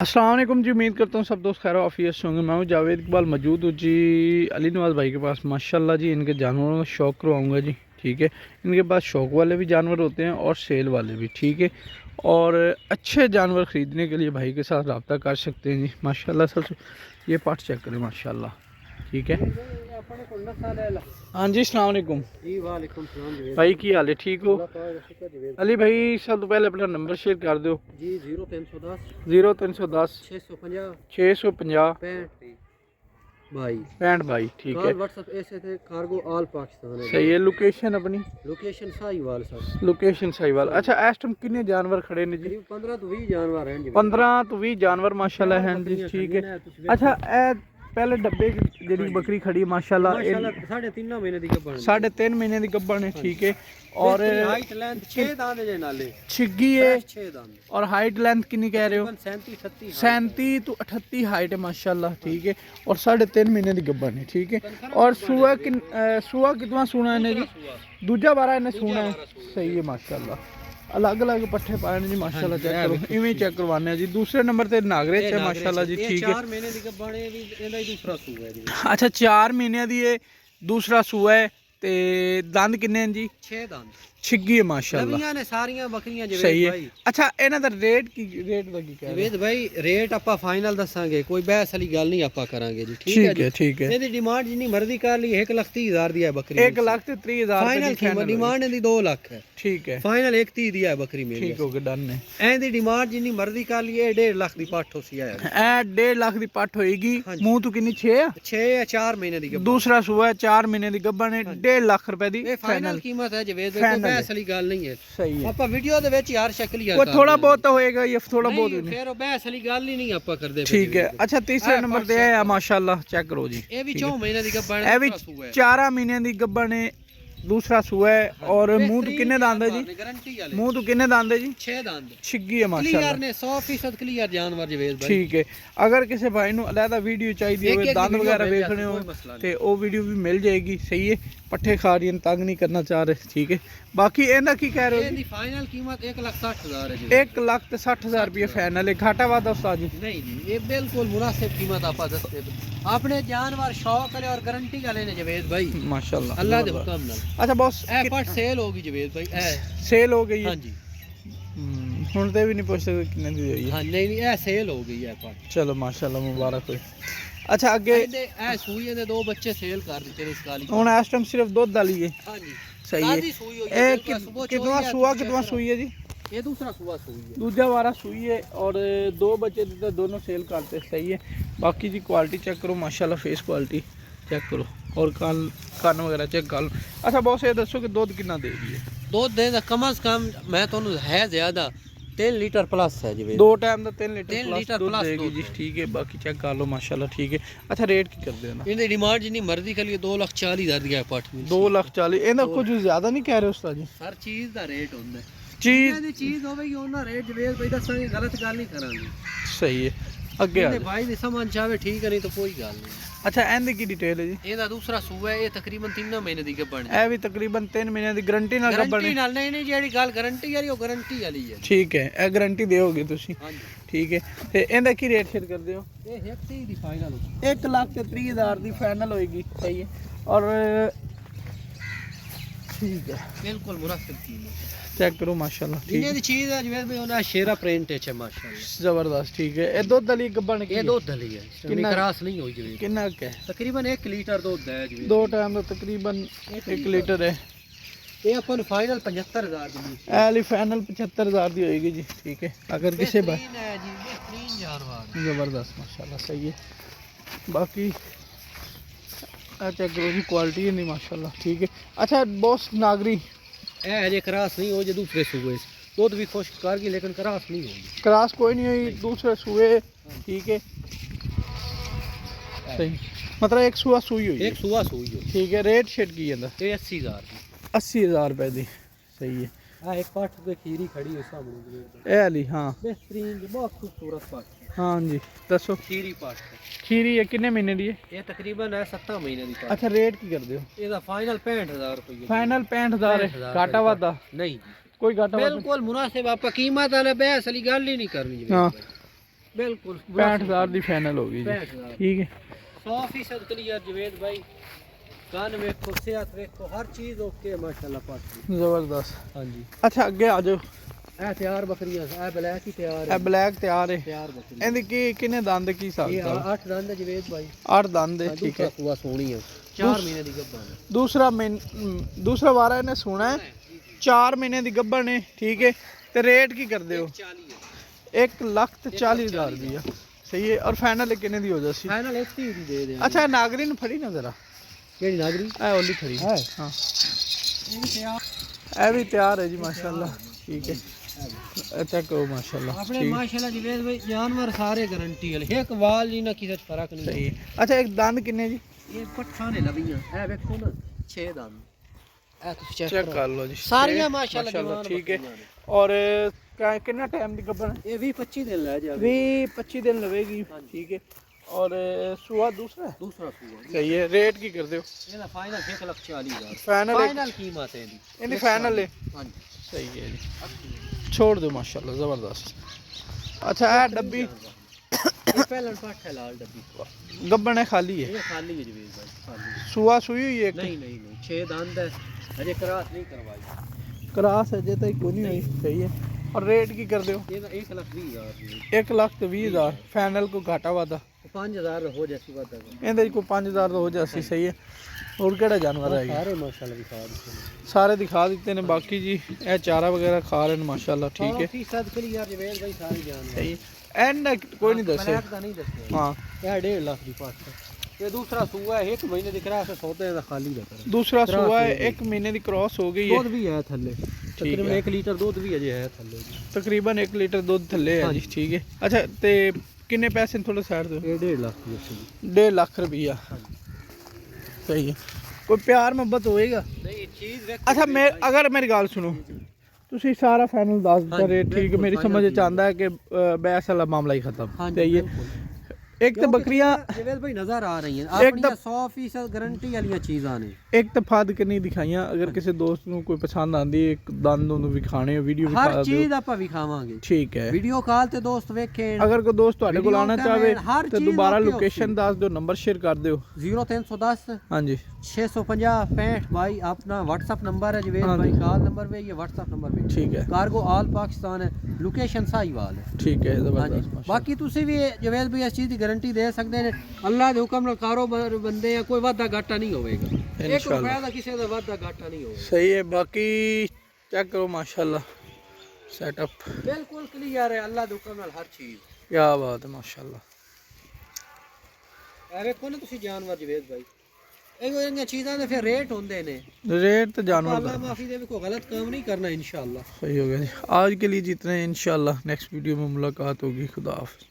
अस्सलाम वालेकुम जी। उम्मीद करता हूँ सब दोस्त खैर आफियत होंगे। मैं हूँ जावेद इकबाल, मौजूद हूँ जी अली नवाज़ भाई के पास। माशाल्लाह जी इनके जानवरों का शौक़ करवाऊँगा जी, ठीक है। इनके पास शौक़ वाले भी जानवर होते हैं और सेल वाले भी, ठीक है। और अच्छे जानवर ख़रीदने के लिए भाई के साथ रब्ता कर सकते हैं जी। माशाल्लाह सबसे ये पाठ चेक करें माशाल्लाह, ठीक है। हाँ जी, अस्सलाम वालेकुम भाई, की हाल है? ठीक हो अली भाई? सब तो पहले अपना नंबर शेयर कर दो जी। 0310 0310 650 650 65 भाई, ठीक है। व्हाट्सएप ऐसे थे कार्गो ऑल पाकिस्तान सही है। लोकेशन अपनी? Location Sahiwal sir. Location Sahiwal. अच्छा, इस टाइम कितने जानवर खड़े ने जी? 15 तो 20 जानवर हैं जी। 15 तो 20 जानवर माशाल्लाह हैं जी, ठीक है। अच्छा, ए पहले डब्बे जी बकरी खड़ी है माशाल्लाह, 3.5 महीने दी गब्बन, 3.5 महीने की गब्बन है, ठीक है। और हाइट लेंथ 6 दांत जे नाले छिग्गी है 6 दांत। और हाइट लेंथ कितनी कह रहे हो? 37 तो 38 हाइट है माशाल्लाह, ठीक है। और 3.5 महीने की गब्बन है, ठीक है। और सुआ कितना सुना है जी? दूजा बारा इन्हें सुना है, सही है माशाल्लाह। अलग अलग पट्ठे पाए जी माशाल्लाह। चेक करो, इवें चेक करवाने जी। दूसरे नंबर ते नागरे है माशाल्लाह जी, ठीक है। 4 महीने दी गब्बन है भी, ਇਹਦਾ ਹੀ दूसरा सूआ है जी। अच्छा, 4 महीने दी है, दूसरा सूआ है। ते दंद किन्ने हैं जी? 6 दांत। छिग्गी है माशाल्लाह, नवीਆਂ ਨੇ ਸਾਰੀਆਂ ਬੱਕਰੀਆਂ ਜਵੇਦ सही है। भाई। अच्छा, ਇਹਨਾਂ ਦਾ ਰੇਟ ਦਾ ਕੀ ਕਹਿ ਰਹੇ? ਜਵੇਦ ਭਾਈ ਰੇਟ ਆਪਾਂ ਫਾਈਨਲ ਦੱਸਾਂਗੇ, ਕੋਈ ਬਹਿਸ ਵਾਲੀ ਗੱਲ ਨਹੀਂ ਆਪਾਂ ਕਰਾਂਗੇ ਜੀ, ਠੀਕ ਹੈ ਜੀ। ठीक है। ਇਹਦੀ ਡਿਮਾਂਡ ਜਿੰਨੀ ਮਰਜ਼ੀ ਕਰ ਲਈ 1,30,000 ਦੀ ਹੈ ਬੱਕਰੀ। 1,30,000 ਫਾਈਨਲ ਕੀਮਤ ਡਿਮਾਂਡ ਇਹਦੀ 2 ਲੱਖ ਹੈ, ठीक है। ਫਾਈਨਲ 1,30 ਦੀ ਹੈ ਬੱਕਰੀ ਮੇਰੀ। ठीक हो गया, डन है। ਇਹਦੀ ਡਿਮਾਂਡ ਜਿੰਨੀ ਮਰਜ਼ੀ ਕਰ ਲਈ, ਇਹ 1.5 ਲੱਖ ਦੀ ਪੱਠ ਹੋਸੀ ਹੈ। ए 1.5 लाख ਦੀ ਪੱਠ ਹੋਏਗੀ। ਹਾਂਜੀ। ਮੂੰਹ ਤੋਂ ਕਿੰਨੀ 6 ਆ? 6 ਜਾਂ 4 ਮਹੀਨੇ ਦੀ ਗੱਭਣ। दूसरा सूआ है, 4 महीने ਦੀ ਗੱਭਣ है, 1.5 ਲੱਖ ਰੁਪਏ ਦੀ ਇਹ ਫਾਈਨਲ ਕੀਮਤ ਹੈ ਜਵੇਦ ਭਾਈ, ਕੋਈ Final ਬਹਿਸ ਵਾਲੀ ਗੱਲ ਨਹੀਂ ਹੈ। सही है। ਆਪਾਂ ਵੀਡੀਓ ਦੇ ਵਿੱਚ ਯਾਰ ਸ਼ਕਲ ਯਾਰ वो थोड़ा बहुत तो होएगा, ये थोड़ा बहुत ਨਹੀਂ, ਫਿਰ ਉਹ ਬਹਿਸ ਵਾਲੀ ਗੱਲ ਹੀ ਨਹੀਂ ਆਪਾਂ ਕਰਦੇ। ठीक है। अच्छा, तीसरे नंबर ਤੇ ਹੈ माशाल्लाह, चेक करो जी। ਇਹ ਵੀ 4 ਮਹੀਨੇ ਦੀ ਗੱਭਣ ਇਹ ਵੀ 4 ਮਹੀਨਿਆਂ ਦੀ ਗੱਭਣ ਹੈ, दूसरा सूआ है। और मुंह तो किन्ने दांत है जी? गारंटी वाले मुंह तो किन्ने दांत है जी? 6 दांत। छिग्गी है माशाल्लाह, क्लियर ने 100% क्लियर जानवर जवेद भाई, ठीक है। अगर किसी भाई ਨੂੰ ਅਲੱਗਾ ਵੀਡੀਓ ਚਾਹੀਦੀ ਹੋਵੇ, ਦੰਦ ਵਗੈਰਾ ਵੇਖਣੇ ਹੋ ਤੇ ਉਹ ਵੀਡੀਓ ਵੀ ਮਿਲ ਜਾਏਗੀ, ਸਹੀ ਹੈ। ਪੱਠੇ ਖਾ ਰਹੀ ਨੇ, ਤੰਗ ਨਹੀਂ ਕਰਨਾ ਚਾਹ ਰਹੇ, ਠੀਕ ਹੈ। ਬਾਕੀ ਇਹਦਾ ਕੀ ਕਹਿ ਰਹੇ ਹੋ? ਇਹਦੀ ਫਾਈਨਲ ਕੀਮਤ 1,60,000 ਹੈ ਜੀ। 1,60,000 ਰੁਪਏ ਫਾਈਨਲ ਹੈ। ਘਾਟਾ ਵਾਧਾ ਉਸਤਾਦ ਜੀ? ਨਹੀਂ ਜੀ, ਇਹ ਬਿਲਕੁਲ ਮੁਨਾਸਿਬ ਕੀਮਤ ਆਪਾਂ ਦੱਸਦੇ ਆਪਣੇ जानवर शौक वाले और गारंटी वाले ने जवेद भाई माशाल्लाह, अल्लाह के हुक्म नाल। अच्छा बॉस, ए पट सेल होगी जवेद भाई, ए सेल हो गई है? हां जी। ਹੁਣ ਤੇ ਵੀ ਨਹੀਂ ਪੁੱਛ ਸਕਦੇ ਕਿੰਨੇ ਦੀ ਹੋਈ ਹੈ। हां नहीं नहीं, ए सेल हो गई है पट। चलो माशाल्लाह, मुबारक हो। अच्छा, ਅੱਗੇ ए सूई ਦੇ 2 ਬੱਚੇ ਸੇਲ ਕਰ ਦਿੱਤੇ ਨੇ ਇਸ ਕਾਲੀ। ਹੁਣ ਇਸ ਟਾਈਮ ਸਿਰਫ ਦੁੱਧ ਵਾਲੀ ਹੈ? हां जी, सही है। ताजी सूई होई है। कितना सूआ कितना सूई है जी? ये दूसरा सूआ सूई है, दूजा वारा सूई है। और 2 बच्चे तो दोनों सेल करते, सही है। बाकी जी क्वालिटी चेक करो माशाल्लाह, फेस क्वालिटी चेक करो और कान वगैरह चेक कर लो। अच्छा बॉस, ये दसो कि दूध कितना देगी है? दूध देगा कम से कम मैं तो है ज्यादा 3 लीटर प्लस है जी। 2 टाइम का 3 लीटर 3 प्लस लीटर दूध प्लस देगी जी, ठीक है। बाकी चेक कर लो माशाल्लाह, ठीक है। अच्छा, रेट की कर देना? इनकी डिमांड जितनी मर्जी के लिए 2,40,000 दी है पट में। 2,40,000 ਇਹਦਾ ਕੁਝ ਜ਼ਿਆਦਾ ਨਹੀਂ ਕਹਿ ਰਹੇ ਉਸਤਾਦ ਜੀ? हर चीज ਦਾ ਰੇਟ ਹੁੰਦਾ ਹੈ। ਚੀਜ਼ ਦੀ ਚੀਜ਼ ਹੋਵੇਗੀ ਉਹਨਾਂ ਰੇਟ ਜਵੇਦ ਭਾਈ ਦੱਸਾਂਗੇ, ਗਲਤ ਗੱਲ ਨਹੀਂ ਕਰਾਂਗੇ। ਸਹੀ ਹੈ। ਅੱਗੇ ਆ ਇਹਦੇ ਭਾਈ ਦੀ ਸਮਝ ਚਾਵੇ ਠੀਕ ਹੈ, ਨਹੀਂ ਤਾਂ ਕੋਈ ਗੱਲ ਨਹੀਂ। ਅੱਛਾ, ਇਹਦੀ ਕੀ ਡਿਟੇਲ ਹੈ ਜੀ? ਇਹਦਾ ਦੂਸਰਾ ਸੂਆ ਹੈ, ਇਹ ਤਕਰੀਬਨ 3 ਮਹੀਨੇ ਦੀ ਗੱਭਣ ਹੈ। ਇਹ ਵੀ ਤਕਰੀਬਨ 3 ਮਹੀਨਿਆਂ ਦੀ ਗਾਰੰਟੀ ਨਾਲ ਗੱਭਣ ਗਾਰੰਟੀ ਹੈ? ਨਾਲ ਨਹੀਂ ਜਿਹੜੀ ਗੱਲ ਗਾਰੰਟੀ ਵਾਲੀ, ਉਹ ਗਾਰੰਟੀ ਵਾਲੀ ਹੈ। ਠੀਕ ਹੈ, ਇਹ ਗਾਰੰਟੀ ਦਿਓਗੇ ਤੁਸੀਂ? ਹਾਂਜੀ, ਠੀਕ ਹੈ। ਤੇ ਇਹਦਾ ਕੀ ਰੇਟ ਸ਼ੇਅਰ ਕਰਦੇ ਹੋ? ਇਹ 1,30 ਦੀ ਫਾਈਨਲ ਹੋ। 1,30,000 ਦੀ ਫਾਈਨਲ ਹੋਏਗੀ, ਸਹੀ ਹੈ। ਔਰ ਠੀਕ ਹੈ, ਬਿਲਕੁਲ ਮੁਨਾਸਿਬ ਕੀਮਤ। ਚੈੱਕ ਕਰੋ ਮਾਸ਼ਾਅੱਲਾ, ਠੀਕ ਜਿੰਨੇ ਹੈ। ਦੀ ਚੀਜ਼ ਹੈ ਜਵੇਦ ਭਾਈ ਉਹਨਾਂ ਸ਼ੇਰਾ ਪ੍ਰਿੰਟ ਹੈ ਮਾਸ਼ਾਅੱਲਾ, ਜ਼ਬਰਦਸਤ, ਠੀਕ ਹੈ। ਇਹ ਦੁੱਧ ਵਾਲੀ ਗੱਭਣ ਇਹ ਦੁੱਧ ਦਲੀ ਹੈ, ਕਿੰਨਾ ਕਰਾਸ ਨਹੀਂ ਹੋਈ ਜਵੇਦ। ਕਿੰਨਾ ਕੁ ਹੈ? ਤਕਰੀਬਨ 1 ਲੀਟਰ ਦੁੱਧ ਹੈ ਜਵੇਦ। 2 ਟਾਈਮ ਦਾ ਤਕਰੀਬਨ 1 ਲੀਟਰ ਹੈ। ਇਹ ਆਪਾਂ ਨੂੰ ਫਾਈਨਲ 75,000 ਦੀ ਇਹ ਵਾਲੀ ਫਾਈਨਲ 75,000 ਦੀ ਹੋਏਗੀ ਜੀ, ठीक है। अगर किसी भाई ਹੈ ਜੀ, ਬਿਹਤਰੀਨ ਜਾਨਵਰ ज़बरदस्त माशाल्लाह, सही है। बाकी चेक करो जी, क्वालिटी है नहीं माशाल्लाह, ठीक है। अच्छा बॉस, नागरी ਇਹ ਹਜੇ ਕਰਾਸ ਨਹੀਂ ਹੋ, ਜੇ ਦੂਸਰੇ ਸੂਏ ਦੁੱਧ ਵੀ ਖੁਸ਼ਕ ਕਰ ਗਈ ਲੇਕਿन ਕਰਾਸ नहीं होगी। क्रॉस कोई नहीं हुई, दूसरे सूए, ठीक है, सही। मतलब एक सूआ सूई हुई, एक सूआ सूई हो। ठीक है। रेट शेट की जाता? ये 80,000 की। 80,000 रुपए दी, सही है। हाँ, एक पाठ पे खीरी खड़ी है सामने, ए अली, हाँ बेहतरीन बहुत खूबसूरत पाठ। हाँ जी, दसो। खीरी पाठ खीरी है कितने महीने दी है? ये तकरीबन है 7 महीने की पाठ। अच्छा, रेट की कर दो? ਇਹਦਾ ਫਾਈਨਲ 65,000 ਰੁਪਏ। फाइनल 65,000 है। घाटा वादा नहीं, कोई घाटा वादा? बिल्कुल मुनासिब। आप कीमत वाले बहस वाली गल ही नहीं करनी जी। हाँ। बिल्कुल 65000 ਦੀ ਫਾਈਨਲ ਹੋ ਗਈ ਜੀ 65000 ਠੀਕ ਹੈ 100% क्लियर जवेद भाई कान वेखो सेहत वेखो हर चीज ओके माशाल्लाह पाक ਜ਼ਬਰਦਸਤ हाँ जी ਅੱਛਾ ਅੱਗੇ ਆ ਜਾਓ ए तैयार बकरियां ए ब्लैक ही तैयार ਇਹ है ਬਲੈਕ ਤਿਆਰ ਹੈ तैयार बकरी ਇਹਦੀ ਕੀ ਕਿੰਨੇ ਦੰਦ ਕੀ ਹਿਸਾਬ ये ਕਿਤਾਬ 8 दंद है जवेद भाई 8 ਦੰਦ ਹੈ ਠੀਕ दूसरा ਹੈ सुआ सोनी है 4 महीने की गब्बा है ਦੂਸਰਾ ਵਾਰਾ ਇਹਨੇ ਸੁਣਾ ਹੈ 4 ਮਹੀਨੇ ਦੀ ਗੱਭਣ ਹੈ ਠੀਕ ਹੈ ਤੇ ਰੇਟ ਕੀ ਕਰਦੇ ਹੋ 40 है 1,40,000 ਰੁਪਇਆ ਸਹੀ ਹੈ ਔਰ ਫਾਈਨਲ ਕਿੰਨੇ ਦੀ ਹੋ ਜਾਸੀ फाइनल 80 दी दे दे ਅੱਛਾ ਇਹ ਨਾਗਰੀ ਨੂੰ ਫੜੀ ਨਾ ਜ਼ਰਾ केड़ी नागरी ਇਹ ਓਲੀ ਫੜੀ है ਹਾਂ ये भी तैयार ਇਹ ਵੀ ਤਿਆਰ ਹੈ ਜੀ ਮਾਸ਼ਾਅੱਲਾ ਠੀਕ ਹੈ ਚੈੱਕ ਕਰੋ ਮਾਸ਼ਾਅੱਲਾ अपने माशाल्लाह जवेद भाई जानवर सारे गारंटी है एक वाल जी ना किसी फर्क नहीं ਸਹੀ ਹੈ ਅੱਛਾ ਇੱਕ ਦੰਦ ਕਿੰਨੇ ਜੀ ये पट्ठा ने लवियां ए देखो ना 6 दंद ए तुम चेक ਚੈੱਕ ਕਰ ਲਓ ਜੀ सारियां माशाल्लाह जवान ਠੀਕ ਹੈ बकरियां ने। ਔਰ ਕਿੰਨਾ ਟਾਈਮ ਦੀ ਗੱਭਣ ये 20-25 दिन ले जावे 20-25 ਦਿਨ ਲਵੇਗੀ ਠੀਕ ਹੈ ਔਰ ਸੁਆ ਦੂਸਰਾ ਹੈ दूसरा सुआ ਸਹੀ ਹੈ ਰੇਟ ਕੀ ਕਰਦੇ ਹੋ ਇਹਦਾ ਫਾਈਨਲ 1,40,000 ਫਾਈਨਲ ਫਾਈਨਲ ਕੀਮਤ ਹੈ ਇਹਦੀ ਇਹਦੀ ਫਾਈਨਲ ਹੈ ਹਾਂਜੀ ਸਹੀ ਹੈ ਜੀ ਛੋੜ ਦਿਓ ਮਾਸ਼ਾਅੱਲਾ ਜ਼ਬਰਦਸਤ ਅੱਛਾ ਇਹ ਡੱਬੀ ਇਹ ਪਹਿਲਾਂ ਪੱਠ ਹੈ ਲਾਲ ਡੱਬੀ ਗੱਭਣ ਹੈ ਖਾਲੀ ਹੈ ਇਹ ਖਾਲੀ ਹੈ ਜਵੇਦ ਭਾਈ ਖਾਲੀ ਸੁਆ ਸੂਈ ਹੋਈ ਹੈ ਇੱਕ ਨਹੀਂ ਨਹੀਂ ਨਹੀਂ 6 ਦੰਦ ਹੈ ਅਜੇ ਕਰਾਸ ਨਹੀਂ ਕਰਵਾਈ ਕਰਾਸ ਅਜੇ ਤੱਕ ਕੋਈ ਨਹੀਂ ਹੋਈ ਸਹੀ ਹੈ ਔਰ ਰੇਟ ਕੀ ਕਰਦੇ ਹੋ ਇਹਦਾ 1,20,000 1,20,000 ਫਾਈਨਲ ਕੋ ਘਾਟਾ ਵਾਦਾ 5,000 ਹੋ ਜਾਸੀ ਵਾਦਾ ਇਹਦੇ ਚ ਕੋਈ 5,000 ਦਾ ਹੋ ਜਾਸੀ ਸਹੀ ਹੈ ਹੋਰ ਕਿਹੜਾ ਜਾਨਵਰ ਹੈ ਸਾਰੇ ਮਾਸ਼ਾਅੱਲਾ ਦਿਖਾ ਦਿੱਤੇ ਸਾਰੇ ਦਿਖਾ ਦਿੱਤੇ ਨੇ ਬਾਕੀ ਜੀ ਇਹ ਚਾਰਾ ਵਗੈਰਾ ਖਾ ਰਹੇ ਨੇ ਮਾਸ਼ਾਅੱਲਾ ਠੀਕ ਹੈ 100% ਕਲੀਅਰ ਜਵੇਦ ਭਾਈ ਸਾਰੇ ਜਾਣਦੇ ਸਹੀ ਹੈ ਐਂਡ ਕੋਈ ਨਹੀਂ ਦੱਸਿਆ ਬਲੈਕ ਦਾ ਨਹੀਂ ਦੱਸਿਆ ਹਾਂ ਇਹ 1.5 ਲੱਖ ਦੀ ਪੱਠ ਹੈ ਇਹ ਦੂਸਰਾ ਸੂਆ ਹੈ 1 ਮਹੀਨੇ ਦੀ ਕਰਾਸ ਸੌਦੇ ਦਾ ਖਾਲੀ ਦਾ ਕਰ ਦੂਸਰਾ ਸੂਆ ਹੈ 1 ਮਹੀਨੇ ਦੀ ਕ੍ਰਾਸ ਹੋ ਗਈ ਹੈ ਦੁੱਧ ਵੀ ਹੈ ਥੱਲੇ ਤਕਰੀਬਨ 1 ਲੀਟਰ ਦੁੱਧ ਵੀ ਅਜੇ ਹੈ ਥੱਲੇ ਜੀ ਤਕਰੀਬਨ 1 ਲੀਟਰ ਦੁੱਧ ਥੱਲੇ ਹੈ ਜੀ ਠੀਕ ਹੈ ਅੱਛਾ ਤੇ ਕਿੰਨੇ ਪੈਸੇ ਨੇ ਥੋੜੇ ਸਾਈਡ ਤੋਂ ਇਹ 1.5 ਲੱਖ ਦੀ ਸੀ 1.5 ਲੱਖ ਰੁਪਈਆ ਸਹੀ ਹੈ ਕੋਈ ਪਿਆਰ ਮੁਹੱਬਤ ਹੋਏਗਾ ਨਹੀਂ ਚੀਜ਼ ਵੇਖ ਅੱਛਾ ਅਗਰ ਮੇਰੀ ਗੱਲ ਸੁਣੋ ਤੁਸੀਂ ਸਾਰਾ ਫਾਈਨਲ ਦੱਸ ਦਿੱਤਾ ਰੇਟ ਠੀਕ ਹੈ ਮੇਰੀ ਸਮਝ ਚ ਆਉਂਦਾ ਹੈ ਕਿ ਬੈਸ ਵਾਲਾ ਮਾਮਲਾ ਹੀ ਖਤਮ ਸਹੀ ਹੈ एक तो बकरियां जवेद भाई नजर आ रही हैं एक तो 100% गारंटी वाली चीज़ां ने एक तो फाद के नहीं दिखाइयां अगर किसी दोस्त ਨੂੰ ਕੋਈ ਪਸੰਦ ਆਂਦੀ ਇੱਕ ਦੰਦ ਨੂੰ ਵਿਖਾਣੇ ਵੀਡੀਓ ਵਿਖਾ ਦਿਓ ਹਰ ਚੀਜ਼ ਆਪਾਂ ਵਿਖਾਵਾਂਗੇ ਠੀਕ ਹੈ ਵੀਡੀਓ ਕਾਲ ਤੇ ਦੋਸਤ ਵੇਖਣ ਅਗਰ ਕੋਈ ਦੋਸਤ ਤੁਹਾਡੇ ਕੋਲ ਆਣਾ ਚਾਹਵੇ ਤੇ ਦੁਬਾਰਾ okay ਲੋਕੇਸ਼ਨ ਦੱਸ ਦਿਓ ਨੰਬਰ ਸ਼ੇਅਰ ਕਰ ਦਿਓ 0310 ਹਾਂਜੀ 650 65 भाई अपना व्हाट्सएप नंबर है जवेद भाई कॉल नंबर पे ये व्हाट्सएप नंबर पे ठीक है कार्गो ऑल पाकिस्तान है लोकेशन साहिवाल है ठीक है हाँ जी जबरदस्त बाकी तुसी भी जवेद भाई इस चीज़ की गारंटी दे सकते हैं अल्लाह के हुक्म नाल कारोबार बंदे हैं कोई वादा घाटा नहीं होएगा एक रुपया दा किसी दा वादा घाटा नहीं होएगा सही है बाकी चेक करो माशाल्लाह सेटअप बिल्कुल क्लियर है अल्लाह के हुक्म नाल हर चीज़ क्या बात है माशाल्लाह ए वेखो ना तुसी जानवर जवेद भाई ਇਹ ਚੀਜ਼ਾਂ ਦੇ ਫਿਰ ਰੇਟ ਹੁੰਦੇ ਨੇ रेट तो जानवर अल्लाह माफी दे कोई गलत काम नहीं करना इंशाल्लाह सही हो गया जी आज के लिए जितने इंशाल्लाह नेक्स्ट वीडियो में मुलाकात होगी खुदा हाफिज़